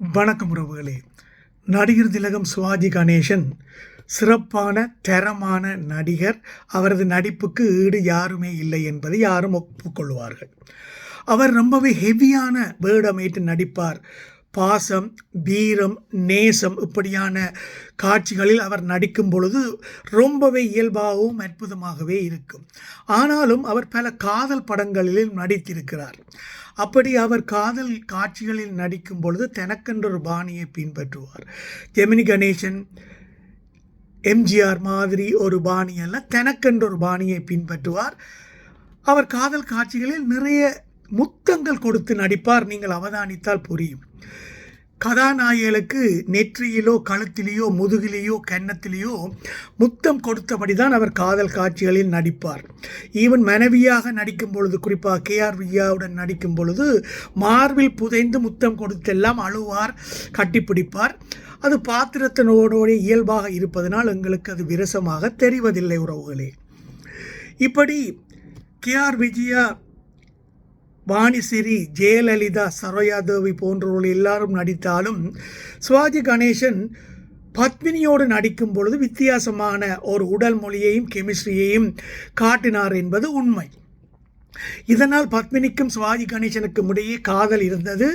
வணக்கம் உறவுகளே. நடிகர் திலகம் சிவாஜி கணேசன் சிறப்பான தரமான நடிகர். அவரது நடிப்புக்கு ஈடு யாருமே இல்லை என்பதை யாரும் ஒப்புக்கொள்வார்கள். அவர் ரொம்பவே ஹெவியான வேடமேற்று நடிப்பார். பாசம், வீரம், நேசம் இப்படியான காட்சிகளில் அவர் நடிக்கும் பொழுது ரொம்பவே இயல்பாகவும் அற்புதமாகவே இருக்கும். ஆனாலும் அவர் பல காதல் படங்களிலும் நடித்திருக்கிறார். அப்படி அவர் காதல் காட்சிகளில் நடிக்கும் பொழுது தனக்கென்ற ஒரு பாணியை பின்பற்றுவார். ஜெமினி கணேசன், எம்ஜிஆர் மாதிரி ஒரு பாணி அல்ல, தனக்கென்ற ஒரு பாணியை பின்பற்றுவார். அவர் காதல் காட்சிகளில் நிறைய முத்தங்கள் கொடுத்து நடிப்பார். நீங்கள் அவதானித்தால் புரியும். கதாநாயகர்களுக்கு நெற்றியிலோ கழுத்திலேயோ முதுகிலேயோ கன்னத்திலேயோ முத்தம் கொடுத்தபடி தான் அவர் காதல் காட்சிகளில் நடிப்பார். ஈவன் மனைவியாக நடிக்கும் பொழுது, குறிப்பாக கேஆர் விஜயாவுடன் நடிக்கும் பொழுது மார்பில் புதைந்து முத்தம் கொடுத்தெல்லாம் அழுவார், கட்டிப்பிடிப்பார். அது பாத்திரத்தினோட இயல்பாக இருப்பதனால் எங்களுக்கு அது விரசமாக தெரிவதில்லை உறவுகளே. இப்படி கேஆர் விஜயா, வாணிசிறி, ஜெயலலிதா, சரோஜாதேவி போன்றவர்கள் எல்லாரும் நடித்தாலும் சிவாஜி கணேசன் பத்மினியோடு நடிக்கும் பொழுது வித்தியாசமான ஒரு உடல் மொழியையும் கெமிஸ்ட்ரியையும் காட்டினார் என்பது உண்மை. இதனால் பத்மினிக்கும் சிவாஜி கணேசனுக்கும் இடையே காதல் இருந்தது.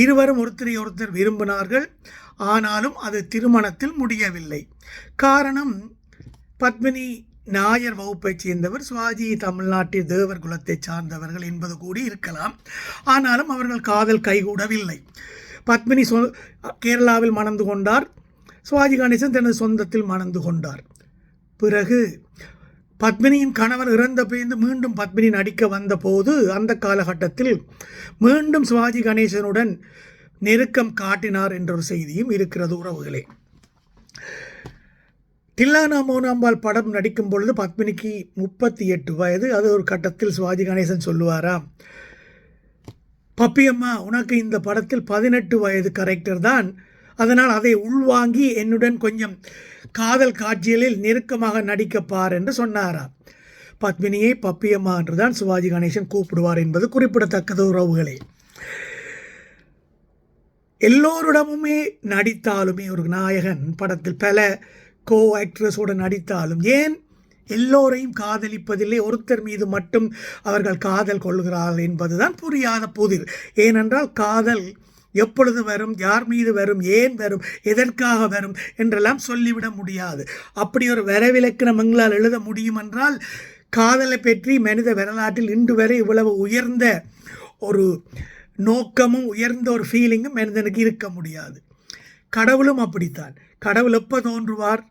இருவரும் ஒருத்தரை ஒருத்தர் விரும்பினார்கள். ஆனாலும் அது திருமணத்தில் முடியவில்லை. காரணம், பத்மினி நாயர் வகுப்பைச் சேர்ந்தவர், சிவாஜி தமிழ்நாட்டில் தேவர் குலத்தை சார்ந்தவர்கள் என்பது கூடி இருக்கலாம். ஆனாலும் அவர்கள் காதல் கைகூடவில்லை. பத்மினி கேரளாவில் மணந்து கொண்டார். சிவாஜி கணேசன் தனது சொந்தத்தில் மணந்து கொண்டார். பிறகு பத்மினியின் கணவர் இறந்த பிறந்து மீண்டும் பத்மினி நடிக்க வந்தபோது அந்த காலகட்டத்தில் மீண்டும் சிவாஜி கணேசனுடன் நெருக்கம் காட்டினார் என்ற ஒரு செய்தியும் இருக்கிறது உறவுகளே. தில்லானா மோனாம்பாள் படம் நடிக்கும் பொழுது பத்மினிக்கு 38 வயது. அது ஒரு கட்டத்தில் சிவாஜி கணேசன் சொல்லுவாராம், பப்பியம்மா உனக்கு இந்த படத்தில் 18 வயது கரெக்டர் தான், அதனால் அதை உள்வாங்கி என்னுடன் கொஞ்சம் காதல் காட்சிகளில் நெருக்கமாக நடிக்கப்பார் என்று சொன்னாராம். பத்மினியை பப்பியம்மா என்றுதான் சிவாஜி கணேசன் கூப்பிடுவார் என்பது குறிப்பிடத்தக்கது உறவுகளே. எல்லோரிடமுமே நடித்தாலுமே ஒரு நாயகன் படத்தில் பல கோ ஆக்ட்ரஸோடு நடித்தாலும் ஏன் எல்லோரையும் காதலிப்பதில்லை, ஒருத்தர் மீது மட்டும் அவர்கள் காதல் கொள்கிறார்கள் என்பதுதான் புரியாத புதிர். ஏனென்றால் காதல் எப்பொழுது வரும், யார் மீது வரும், ஏன் வரும், எதற்காக வரும் என்றெல்லாம் சொல்லிவிட முடியாது. அப்படி ஒரு வரவிலக்கணம் எங்களால் எழுத முடியும் என்றால் காதலை பற்றி மனித வரலாற்றில் இன்று வரை இவ்வளவு உயர்ந்த ஒரு நோக்கமும் உயர்ந்த ஒரு ஃபீலிங்கும் மனிதனுக்கு இருக்க முடியாது. கடவுளும் அப்படித்தான். கடவுள் எப்போ தோன்றுவார்,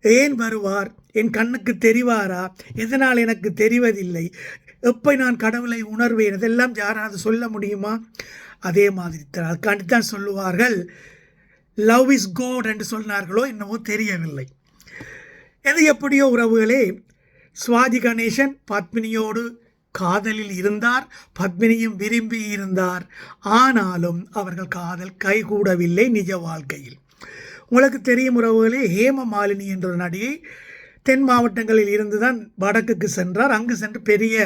ஏன் வருவார், என் கண்ணுக்கு தெரிவாரா, எதனால் எனக்கு தெரிவதில்லை, எப்போ நான் கடவுளை உணர்வேன், இதெல்லாம் யாராவது சொல்ல முடியுமா? அதே மாதிரி தான் அதுக்காண்டித்தான் சொல்லுவார்கள், லவ் இஸ் கோட் என்று சொன்னார்களோ என்னவோ தெரியவில்லை. எது எப்படியோ உறவுகளே, சிவாஜி கணேசன் பத்மினியோடு காதலில் இருந்தார், பத்மினியும் விரும்பி இருந்தார். ஆனாலும் அவர்கள் காதல் கைகூடவில்லை நிஜ வாழ்க்கையில். உங்களுக்கு தெரியும் உறவுகளே, ஹேமமாலினி என்ற ஒரு நடிகை தென் மாவட்டங்களில் இருந்து தான் வடக்குக்கு சென்றார். அங்கு சென்று பெரிய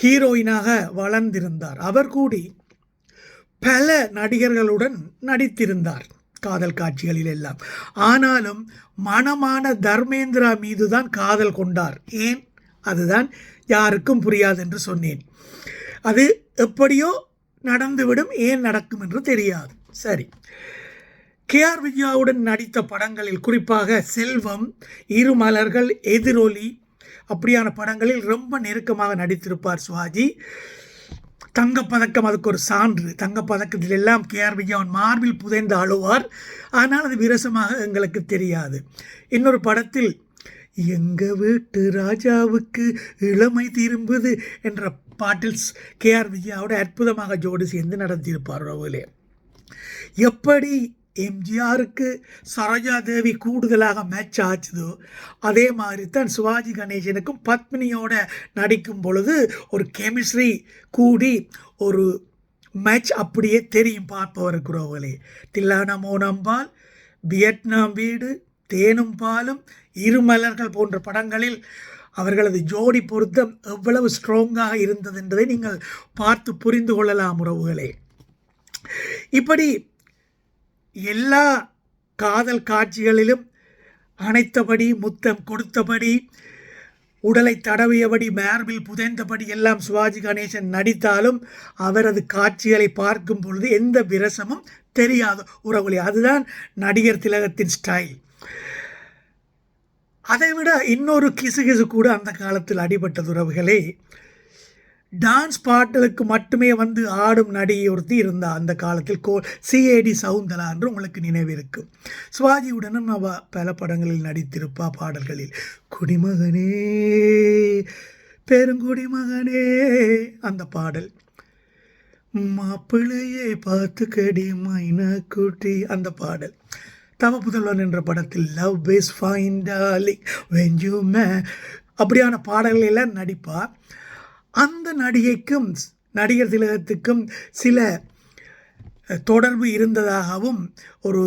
ஹீரோயினாக வளர்ந்திருந்தார். அவர் கூடி பல நடிகர்களுடன் நடித்திருந்தார் காதல் காட்சிகளில் எல்லாம். ஆனாலும் மனமான தர்மேந்திரா மீது தான் காதல் கொண்டார். ஏன், அதுதான் யாருக்கும் புரியாது என்று சொன்னேன். அது எப்படியோ நடந்துவிடும், ஏன் நடக்கும் என்று தெரியாது. சரி, கேஆர் விஜயாவுடன் நடித்த படங்களில் குறிப்பாக செல்வம், இருமலர்கள், எதிரொலி அப்படியான படங்களில் ரொம்ப நெருக்கமாக நடித்திருப்பார் சிவாஜி. தங்கப்பதக்கம் அதுக்கு ஒரு சான்று. தங்கப்பதக்கத்தில் எல்லாம் கேஆர் விஜயாவின் மார்பில் புதைந்து அழுவார். ஆனால் அது விரசமாக எங்களுக்கு தெரியாது. இன்னொரு படத்தில் எங்க வீட்டு ராஜாவுக்கு இளமை திரும்புது என்ற பாட்டில் கேஆர் விஜயாவோட அற்புதமாக ஜோடி சேர்ந்து நடத்தியிருப்பார் உறவுகளே. எப்படி எம்ஜிஆருக்கு சரோஜாதேவி கூடுதலாக மேட்ச் ஆச்சுதோ அதே மாதிரி தான் சிவாஜி கணேசனுக்கும் பத்மினியோட நடிக்கும் பொழுது ஒரு கெமிஸ்ட்ரி கூடி ஒரு மேட்ச் அப்படியே தெரியும் பார்ப்பவருக்கு உறவுகளே. தில்லானா மோனாம்பாள், வியட்நாம் வீடு, தேனும் பாலும், இருமலர்கள் போன்ற படங்களில் அவர்களது ஜோடி பொருத்தம் எவ்வளவு ஸ்ட்ராங்காக இருந்தது என்பதை நீங்கள் பார்த்து புரிந்து கொள்ளலாம் உறவுகளே. இப்படி எல்லா காதல் காட்சிகளிலும் அணைத்தபடி, முத்தம் கொடுத்தபடி, உடலை தடவியபடி, மார்பில் புதைந்தபடி எல்லாம் சிவாஜி கணேசன் நடித்தாலும் அவரது காட்சிகளை பார்க்கும் பொழுது எந்த விரசமும் தெரியாத உறவுகளே. அதுதான் நடிகர் திலகத்தின் ஸ்டைல். அதைவிட இன்னொரு கிசுகிசு கூட அந்த காலத்தில் அடிபட்டது உறவுகளே. டான்ஸ் பாட்டலுக்கு மட்டுமே வந்து ஆடும் நடிகை ஒருத்தி இருந்தால் அந்த காலத்தில் சிஏடி சவுந்தலா என்று உங்களுக்கு நினைவிருக்கும். சிவாஜியுடனும் அவ பல படங்களில் நடித்திருப்பா. பாடல்களில் குடிமகனே பெருங்குடிமகனே அந்த பாடல், மாப்பிள்ளையே பார்த்துக்கடி மைனா குட்டி அந்த பாடல், தவ புதல்வன் என்ற படத்தில் love is fine darling when you may அப்படியான பாடல்கள் எல்லாம் நடிப்பார். அந்த நடிகைக்கும் நடிகர் திலகத்துக்கும் சில தொடர்பு இருந்ததாகவும் ஒரு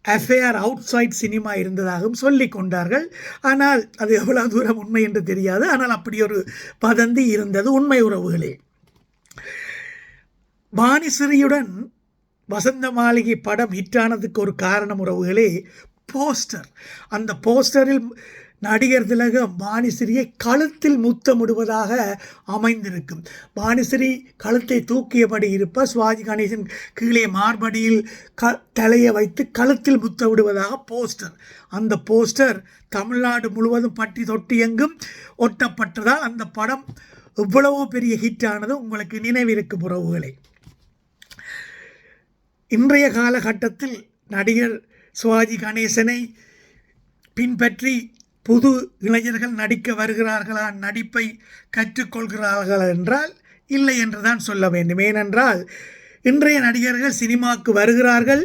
அஃபேர் அவுட் சைட் சினிமா இருந்ததாகவும் சொல்லி கொண்டார்கள். ஆனால் அது எவ்வளவு தூரம் உண்மை என்று தெரியாது. ஆனால் அப்படி ஒரு வதந்தி இருந்தது. உண்மை உறவுகளே. வாணிஸ்ரீயுடன் வசந்த மாளிகை படம் ஹிட்டானதுக்கு ஒரு காரணம் உறவுகளே போஸ்டர். அந்த போஸ்டரில் நடிகர் திலகம் வாணிஸ்ரீயை கழுத்தில் முத்தமிடுவதாக அமைந்திருக்கும். வாணிஸ்ரீ கழுத்தை தூக்கியபடி இருப்ப சிவாஜி கணேசன் கீழே மார்படியில் தலையை வைத்து கழுத்தில் முத்தமிடுவதாக போஸ்டர். அந்த போஸ்டர் தமிழ்நாடு முழுவதும் பட்டி தொட்டி எங்கும் ஒட்டப்பட்டதால் அந்த படம் இவ்வளவோ பெரிய ஹிட் ஆனது உங்களுக்கு நினைவிருக்கும் உறவுகளை. இன்றைய காலகட்டத்தில் நடிகர் சிவாஜி கணேசனை பின்பற்றி புது இளைஞர்கள் நடிக்க வருகிறார்களா, நடிப்பை கற்றுக்கொள்கிறார்கள் என்றால் இல்லை என்றுதான் சொல்ல வேண்டும். ஏனென்றால் இன்றைய நடிகர்கள் சினிமாவுக்கு வருகிறார்கள்,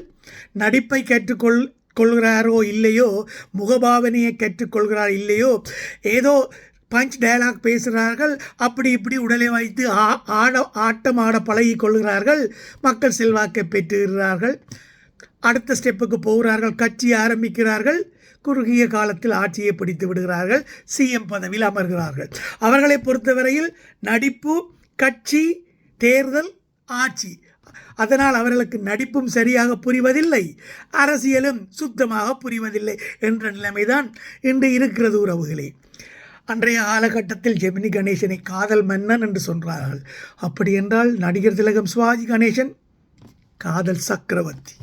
நடிப்பை கற்றுக்கொள்கிறாரோ இல்லையோ, முகபாவனையை கற்றுக்கொள்கிறார் இல்லையோ, ஏதோ பஞ்ச் டயலாக் பேசுகிறார்கள், அப்படி இப்படி உடலை வைத்து ஆட்டம் ஆட பழகி கொள்கிறார்கள், மக்கள் செல்வாக்கை பெற்றுகிறார்கள், அடுத்த ஸ்டெப்புக்கு போகிறார்கள், கட்சி ஆரம்பிக்கிறார்கள், குறுகிய காலத்தில் ஆட்சியை பிடித்து விடுகிறார்கள், சிஎம் பதவியில் அமர்கிறார்கள். அவர்களை பொறுத்தவரையில் நடிப்பு, கட்சி, தேர்தல், ஆட்சி, அதனால் அவர்களுக்கு நடிப்பும் சரியாக புரிவதில்லை, அரசியலும் சுத்தமாக புரிவதில்லை என்ற நிலைமைதான் இன்று இருக்கிறது உறவுகளே. அன்றைய காலகட்டத்தில் ஜெமினி கணேசனை காதல் மன்னன் என்று சொல்கிறார்கள். அப்படி என்றால் நடிகர் திலகம் சிவாஜி கணேசன் காதல் சக்கரவர்த்தி.